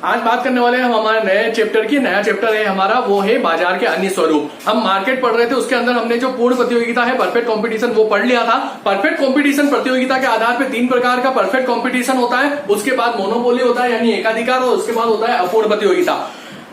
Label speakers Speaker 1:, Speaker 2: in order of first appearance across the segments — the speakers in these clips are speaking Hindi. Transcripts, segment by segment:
Speaker 1: आज बात करने वाले हैं हम हमारे नए चैप्टर की। नया चैप्टर है हमारा, वो है बाजार के अन्य स्वरूप। हम मार्केट पढ़ रहे थे, उसके अंदर हमने जो पूर्ण प्रतियोगिता है, परफेक्ट कंपटीशन, वो पढ़ लिया था। परफेक्ट कंपटीशन प्रतियोगिता के आधार पे 3 प्रकार का परफेक्ट कंपटीशन होता है। उसके बाद मोनोपोली होता है यानी एकाधिकार, और उसके बाद होता है अपूर्ण प्रतियोगिता।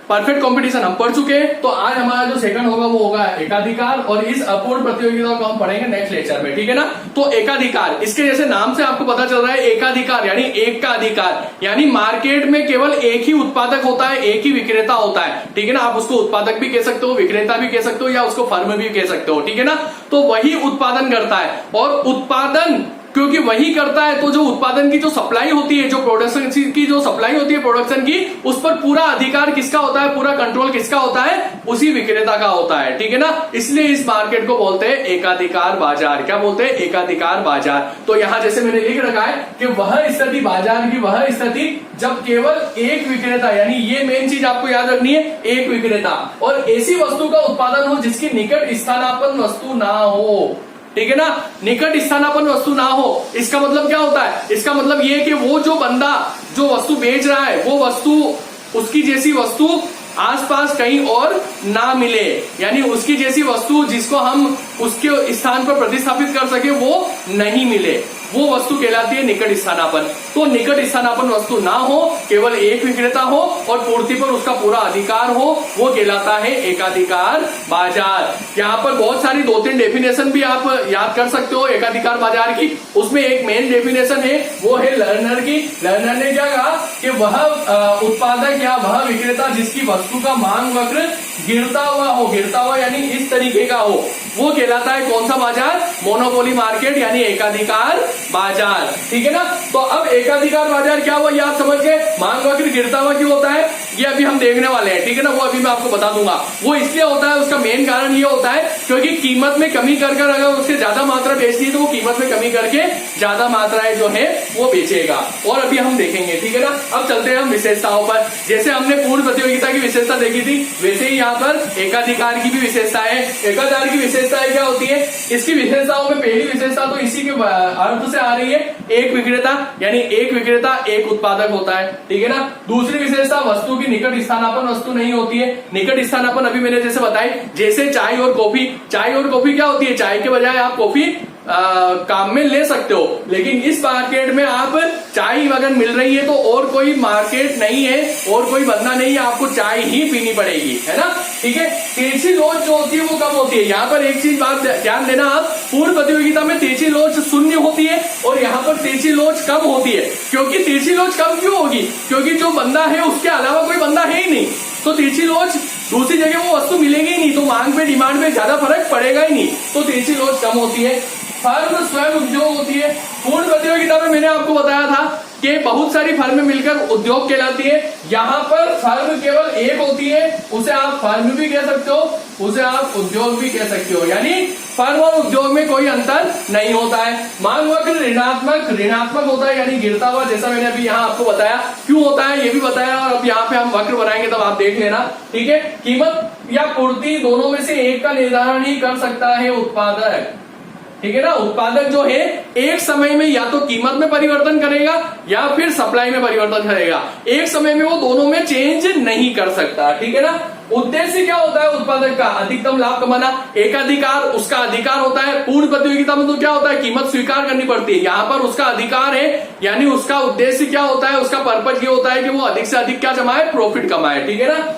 Speaker 1: परफेक्ट कंपटीशन हम पढ़ चुके हैं, तो आज हमारा जो सेकंड होगा वो होगा एकाधिकार, और इस अपूर्ण प्रतियोगिता को हम पढ़ेंगे नेक्स्ट लेक्चर में, ठीक है ना। तो एकाधिकार, इसके जैसे नाम से आपको पता चल रहा है, एकाधिकार यानी एक का अधिकार, यानी मार्केट में केवल एक ही उत्पादक होता है, एक ही विक्रेता होता है, ठीक है ना। आप उसको उत्पादक भी कह सकते हो, विक्रेता भी कह सकते हो, या उसको फर्म भी कह सकते हो, ठीक है ना। तो वही उत्पादन करता है, और उत्पादन क्योंकि वही करता है, तो जो उत्पादन की जो सप्लाई होती है, जो प्रोडक्शन की जो सप्लाई होती है प्रोडक्शन की, उस पर पूरा अधिकार किसका होता है, पूरा कंट्रोल किसका होता है, उसी विक्रेता का होता है, ठीक है ना। इसलिए इस मार्केट को बोलते हैं एकाधिकार बाजार। क्या बोलते हैं? एकाधिकार बाजार। तो यहां जैसे मैंने लिख रखा है कि वह स्थिति, बाजार की वह स्थिति जब केवल एक विक्रेता, यानी ये मेन चीज आपको याद रखनी है, एक विक्रेता और ऐसी वस्तु का उत्पादन हो जिसकी निकट स्थानापन्न वस्तु ना हो, ठीक है ना। निकट स्थानापन्न वस्तु ना हो, इसका मतलब क्या होता है? इसका मतलब ये कि वो जो बंदा जो वस्तु बेच रहा है, वो वस्तु, उसकी जैसी वस्तु आसपास कहीं और ना मिले, यानी उसकी जैसी वस्तु जिसको हम उसके स्थान पर प्रतिस्थापित कर सके वो नहीं मिले, वो वस्तु कहलाती है निकट स्थानापन्न। तो निकट स्थानापन्न वस्तु ना हो, केवल एक विक्रेता हो और पूर्ति पर उसका पूरा अधिकार हो, वो कहलाता है एकाधिकार बाजार। यहाँ पर बहुत सारी 2-3 डेफिनेशन भी आप याद कर सकते हो एकाधिकार बाजार की। उसमें एक मेन डेफिनेशन है, वो है लर्नर की। लर्नर ने क्या कहा कि वह उत्पादक या वह विक्रेता जिसकी वस्तु का मांग वक्र गिरता हुआ यानी इस तरीके का हो, वो कहलाता है कौन सा बाजार? मोनोपोली मार्केट यानी एकाधिकार बाजार, ठीक है ना। तो अब एकाधिकार बाजार क्या हुआ, ये आप समझ गए। मांग वक्र गिरता हुआ क्यों होता है, ये अभी हम देखने वाले हैं, ठीक है ना। वो अभी मैं आपको बता दूंगा। वो इसलिए होता है, उसका मेन कारण ये होता है क्योंकि कीमत में कमी कर अगर उससे ज्यादा मात्रा बेचनी है तो वो कीमत में कमी करके ज्यादा मात्राएं जो है वो बेचेगा, और अभी हम देखेंगे, ठीक है ना। अब चलते हैं हम विशेषताओं पर। जैसे हमने पूर्ण प्रतियोगिता की विशेषता देखी थी, वैसे ही यहाँ पर एकाधिकार की भी विशेषता है। एकाधिकार की विशेषताएं क्या होती है? इसकी विशेषताओं में पहली विशेषता तो इसी के अर्थ से आ रही है, एक विक्रेता, यानी एक विक्रेता एक उत्पादक होता है, ठीक है ना। दूसरी विशेषता, वस्तु की निकट स्थानापन्न वस्तु नहीं होती है। निकट स्थानापन्न अभी मैंने जैसे बताई, जैसे चाय और कॉफी। चाय और कॉफी क्या होती है? चाय के बजाय आप कॉफी काम में ले सकते हो, लेकिन इस मार्केट में आप चाय अगर मिल रही है तो और कोई मार्केट नहीं है, और कोई बंदा नहीं है, आपको चाय ही पीनी पड़ेगी, है ना, ठीक है। तेजी लोच जो होती है वो कम होती है। यहाँ पर एक चीज बात ध्यान देना आप, पूर्ण प्रतियोगिता में तेजी लोच 0 होती है और यहाँ पर तेजी लोच कम होती है। क्योंकि तेजी लोच कम क्यों होगी? क्योंकि जो बंदा है उसके अलावा कोई बंदा है ही नहीं, तो तेजी लोच दूसरी जगह वो वस्तु मिलेगी ही नहीं, तो मांग पे डिमांड में ज्यादा फर्क पड़ेगा ही नहीं, तो तेजी लोच कम होती है। फर्म स्वयं उद्योग होती है। पूर्ण प्रतियोगिता में मैंने आपको बताया था कि बहुत सारी फर्में मिलकर उद्योग कहलाती है। यहाँ पर फर्म केवल एक होती है, उसे आप फर्म भी कह सकते हो, उसे आप उद्योग भी कह सकते हो, यानी फर्म और उद्योग में कोई अंतर नहीं होता है। मांग वक्र ऋणात्मक होता है, यानी गिरता हुआ, जैसा मैंने अभी यहाँ आपको बताया। क्यों होता है ये भी बताया, और अब यहाँ पे हम वक्र बनाएंगे तब आप देख लेना, ठीक है। कीमत या पूर्ति दोनों में से एक का निर्धारण ही कर सकता है उत्पादक, ठीक है ना। उत्पादक जो है एक समय में या तो कीमत में परिवर्तन करेगा या फिर सप्लाई में परिवर्तन करेगा, एक समय में वो दोनों में चेंज नहीं कर सकता, ठीक है ना। उद्देश्य क्या होता है उत्पादक का? अधिकतम लाभ कमाना। एकाधिकार उसका अधिकार होता है। पूर्ण प्रतियोगिता में तो क्या होता है? कीमत स्वीकार करनी पड़ती है। यहाँ पर उसका अधिकार है, यानी उसका उद्देश्य क्या होता है? उसका पर्पज ये होता है कि वो अधिक से अधिक क्या जमाए? प्रॉफिट कमाए, ठीक है ना।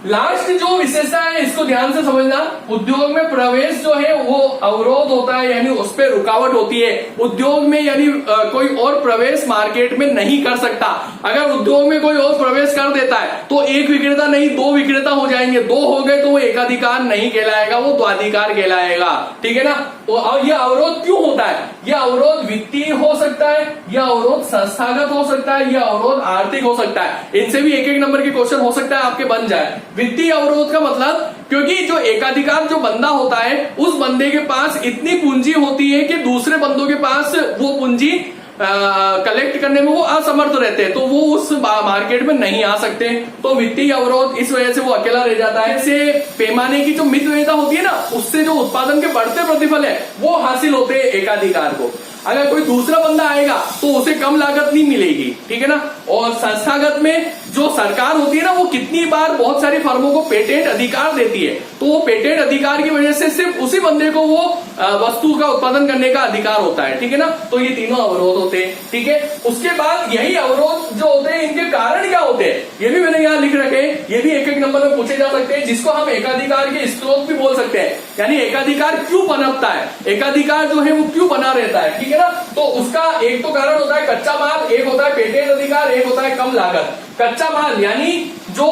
Speaker 1: लास्ट जो विशेषता है इसको ध्यान से समझना, उद्योग में प्रवेश जो है वो अवरोध होता है, यानी उस पर रुकावट होती है उद्योग में, यानी कोई और प्रवेश मार्केट में नहीं कर सकता। अगर उद्योग में कोई और प्रवेश कर देता है तो एक विक्रेता नहीं 2 विक्रेता हो जाएंगे, 2 हो गए तो वो एकाधिकार नहीं कहलाएगा, वो द्वाधिकार कहलाएगा, ठीक है ना। तो ये अवरोध क्यों होता है? यह अवरोध वित्तीय हो सकता है, यह अवरोध संस्थागत हो सकता है, यह अवरोध आर्थिक हो सकता है। इनसे भी 1-1 नंबर के क्वेश्चन हो सकता है आपके बन जाए। वित्तीय अवरोध का मतलब, क्योंकि जो एकाधिकार जो बंदा होता है उस बंदे के पास इतनी पूंजी होती है कि दूसरे बंदों के पास वो पूंजी कलेक्ट करने में वो असमर्थ रहते हैं, तो वो उस मार्केट में नहीं आ सकते। तो वित्तीय अवरोध इस वजह से वो अकेला रह जाता है। इससे पैमाने की जो मितव्ययिता होती है ना, उससे जो उत्पादन के बढ़ते प्रतिफल है वो हासिल होते हैं एकाधिकार को। अगर कोई दूसरा बंदा आएगा तो उसे कम लागत नहीं मिलेगी, ठीक है ना। और संस्थागत में जो सरकार होती है ना, वो कितनी बार बहुत सारी फर्मों को पेटेंट अधिकार देती है, तो वो पेटेंट अधिकार की वजह से सिर्फ उसी बंदे को वो वस्तु का उत्पादन करने का अधिकार होता है, ठीक है ना। तो ये तीनों अवरोध होते हैं, ठीक है। उसके बाद यही अवरोध जो होते हैं, इनके कारण क्या होते हैं ये भी मैंने यहाँ लिख रखे हैं, ये भी एक एक नंबर में पूछे जा सकते हैं, जिसको हम एकाधिकार के स्रोत भी बोल सकते हैं। यानी एकाधिकार क्यों पनपता है, एकाधिकार जो है वो क्यों बना रहता है, ठीक है ना। तो उसका एक तो कारण होता है कच्चा माल, एक होता है पेटेंट अधिकार, एक होता है कम लागत। कच्चा माल यानी जो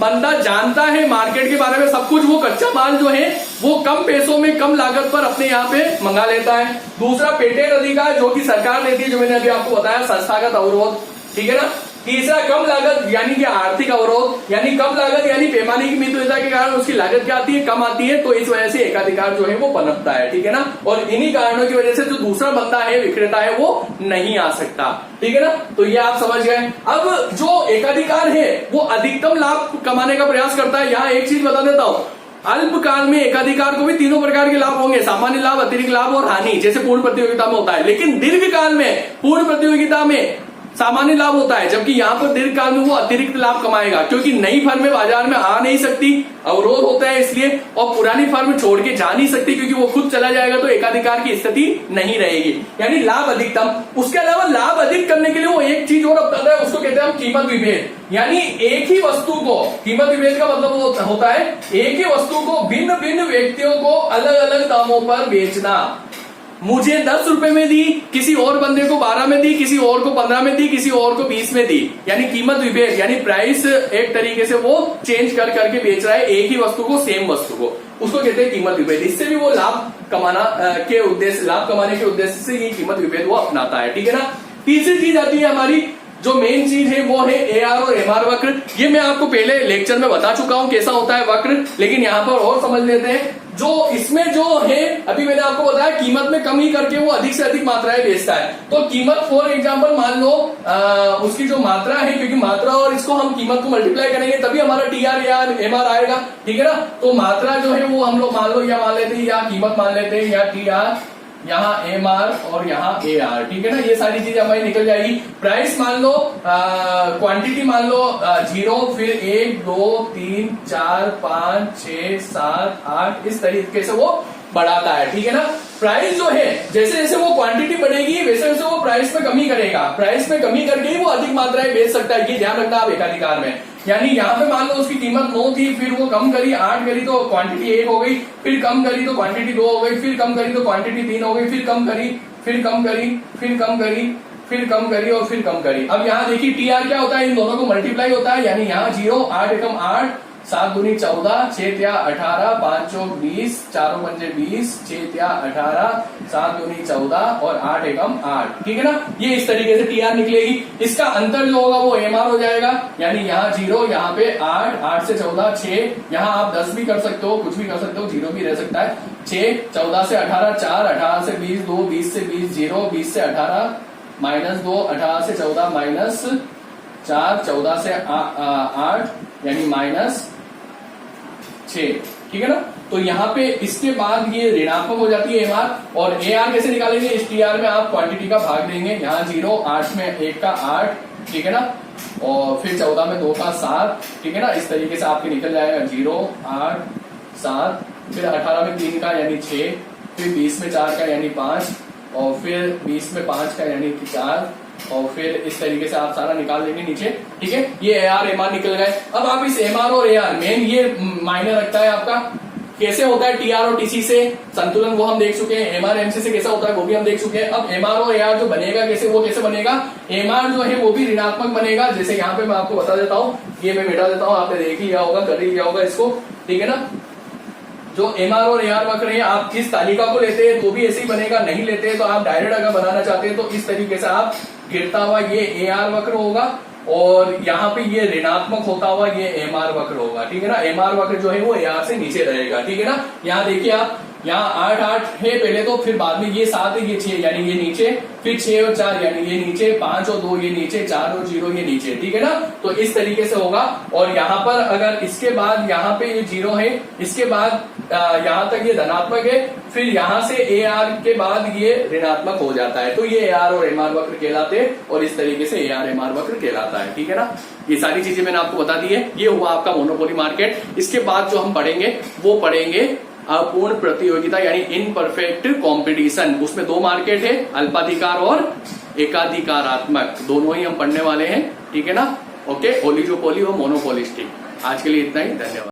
Speaker 1: बंदा जानता है मार्केट के बारे में सब कुछ, वो कच्चा माल जो है वो कम पैसों में कम लागत पर अपने यहाँ पे मंगा लेता है। दूसरा पेटेंट अधिकार जो कि सरकार देती है, जो मैंने अभी आपको बताया, संस्थागत अवरोध, ठीक है ना। तीसरा कम लागत यानी कि आर्थिक अवरोध, यानी कम लागत यानी पैमाने की मितव्ययता के कारण उसकी लागत क्या आती है, कम आती है, तो इस वजह से एकाधिकार जो है वो पनपता है, ठीक है ना। और इन्हीं कारणों की वजह से जो दूसरा बंदा है, विक्रेता है, वो नहीं आ सकता, ठीक है ना। तो ये आप समझ गए। अब जो एकाधिकार है वो अधिकतम लाभ कमाने का प्रयास करता है। यहाँ एक चीज बता देता हूं, अल्पकाल में एकाधिकार को भी तीनों प्रकार के लाभ होंगे, सामान्य लाभ, अतिरिक्त लाभ और हानि, जैसे पूर्ण प्रतियोगिता में होता है। लेकिन दीर्घकाल में पूर्ण प्रतियोगिता में सामान्य लाभ होता है, जबकि यहाँ पर दीर्घकाल में वो अतिरिक्त लाभ कमाएगा, क्योंकि नई फर्में बाजार में आ नहीं सकती, अवरोध होता है इसलिए, और पुरानी फर्म छोड़ के जा नहीं सकती क्योंकि वो खुद चला जाएगा, तो एकाधिकार की स्थिति नहीं रहेगी। यानी लाभ अधिकतम। उसके अलावा लाभ अधिक करने के लिए वो एक चीज और अपनाता है, उसको कहते हैं हम कीमत विभेद। यानी एक ही वस्तु को, कीमत विभेद का मतलब होता है एक ही वस्तु को भिन्न भिन्न व्यक्तियों को अलग अलग दामों पर बेचना। मुझे 10 रुपए में दी, किसी और बंदे को 12 में दी, किसी और को 15 में दी, किसी और को 20 में दी, यानी कीमत विभेद, यानी प्राइस एक तरीके से वो चेंज कर करके बेच रहा है एक ही वस्तु को, सेम वस्तु को, उसको कहते हैं कीमत विभेद। इससे भी वो लाभ कमाना के उद्देश्य, लाभ कमाने के उद्देश्य से ये कीमत विभेद वो अपनाता है, ठीक है ना। तीसरी चीज आती है हमारी, जो मेन चीज है वो है एआर और एमआर वक्र। ये मैं आपको पहले लेक्चर में बता चुका हूं कैसा होता है वक्र, लेकिन यहाँ पर और समझ लेते हैं। जो इसमें जो है, अभी मैंने आपको बताया कीमत में कमी करके वो अधिक से अधिक मात्राएं बेचता है। तो कीमत फॉर एग्जांपल मान लो उसकी जो मात्रा है, क्योंकि मात्रा और इसको हम कीमत को मल्टीप्लाई करेंगे तभी हमारा टीआर या एमआर आएगा, ठीक है ना। तो मात्रा जो है वो हम लोग मान लो या मान लेते हैं या कीमत मान लेते हैं, या टीआर, यहाँ एमआर और यहाँ एआर, ठीक है ना। ये सारी चीजें हमारी निकल जाएगी। प्राइस मान लो, क्वांटिटी मान लो 0, फिर 1 2 3 4 5 6 7 8, इस तरीके से वो बढ़ाता है, ठीक है ना। प्राइस जो है जैसे जैसे वो क्वांटिटी बढ़ेगी वैसे वैसे वो प्राइस में कमी करेगा, प्राइस में कमी करके ही वो अधिक मात्राएं बेच सकता है, ये ध्यान रखना आप एकाधिकार में। यानी यहाँ पे मान लो उसकी कीमत 9 थी, फिर वो कम करी 8 करी तो क्वांटिटी 1 हो गई, फिर कम करी तो क्वांटिटी 2 हो गई, फिर कम करी तो क्वांटिटी 3 हो गई, फिर कम करी, फिर कम करी, फिर कम करी, फिर कम करी और फिर कम करी। अब यहाँ देखिए टीआर क्या होता है, इन दोनों को मल्टीप्लाई होता है, यानी यहाँ 0, 8 एकम 8, 7 दूनी 14, 6 तिया 18, 5 चौक 20, 4 पंजे 20, 6 तिया 18, 7 दूनी 14 और 8 एकम 8, ठीक है ना। ये इस तरीके से टीआर निकलेगी। इसका अंतर जो होगा वो एमआर हो जाएगा, यानी यहाँ 0, यहाँ पे 8, 8 से 14 6, यहाँ आप 10 भी कर सकते हो, कुछ भी कर सकते हो, 0 भी रह सकता है, 6, 14 से 18 4, 18 से 20 2, 20 से 20 0, 20 से 18 -2, 18 से 14 -4, 14 से 8 यानी -6, ठीक है ना। तो यहाँ पे इसके बाद ये ऋणात्मक हो जाती है एमआर, और एआर कैसे निकालेंगे, इस टीआर में आप क्वांटिटी का भाग देंगे, यहाँ 0, 8 में 1 का 8, ठीक है ना, और फिर 14 में 2 का 7, ठीक है ना। इस तरीके से आपके निकल जाएगा 0, 8, 7, फिर 18 में 3 का यानी 6, फिर 20 में 4 का यानी 5, और फिर 20 में 5 का यानी 4, और फिर इस तरीके से आप सारा निकाल देंगे नीचे, ठीक है। ये एआर एमआर निकल गए। अब आप इस एमआर और एआर, मेन ये मायने रखता है आपका कैसे होता है टीआर और टीसी से संतुलन, वो हम देख चुके हैं। एमआर एमसी से कैसा होता है वो भी हम देख चुके हैं। अब एमआर और एआर जो बनेगा कैसे, वो कैसे बनेगा, एमआर जो है वो भी ऋणात्मक बनेगा। जैसे यहाँ पे मैं आपको बता देता हूँ, ये मैं मिटा देता हूँ, आपने देख ही लिया होगा, कर ही लिया होगा इसको, ठीक है ना। जो एमआर और एआर वक्र है, आप इस तालिका को लेते हैं तो भी ऐसे ही बनेगा, नहीं लेते हैं तो आप डायरेक्ट अगर बनाना चाहते हैं तो इस तरीके से आप गिरता हुआ ये एआर वक्र होगा, और यहाँ पे ये ऋणात्मक होता हुआ ये एमआर वक्र होगा, ठीक है ना। एमआर वक्र जो है वो एआर से नीचे रहेगा, ठीक है ना। यहाँ देखिए आप यहाँ 8 8 है पहले तो, फिर बाद में ये 7 है, ये 6 यानी ये नीचे, फिर 6 और 4 यानी ये नीचे, 5 और 2 ये नीचे, 4 और 0 ये नीचे, ठीक है ना। तो इस तरीके से होगा। और यहाँ पर अगर इसके बाद यहाँ पे ये 0 है, इसके बाद यहाँ तक ये धनात्मक है, फिर यहाँ से ए आर के बाद ये ऋणात्मक हो जाता है, तो ये ए आर और एम आर वक्र कहलाते हैं, और इस तरीके से ए आर एम आर वक्र कहलाता है, ठीक है ना। ये सारी चीजें मैंने आपको बता दी है। ये हुआ आपका मोनोपोली मार्केट। इसके बाद जो हम पढ़ेंगे वो पढ़ेंगे अपूर्ण प्रतियोगिता यानी इनपरफेक्ट कंपटीशन। उसमें 2 मार्केट है, अल्पाधिकार और एकाधिकारात्मक, दोनों ही हम पढ़ने वाले हैं, ठीक है ना। ओके, ओलिगोपोली और मोनोपोलिस्टिक। आज के लिए इतना ही, धन्यवाद।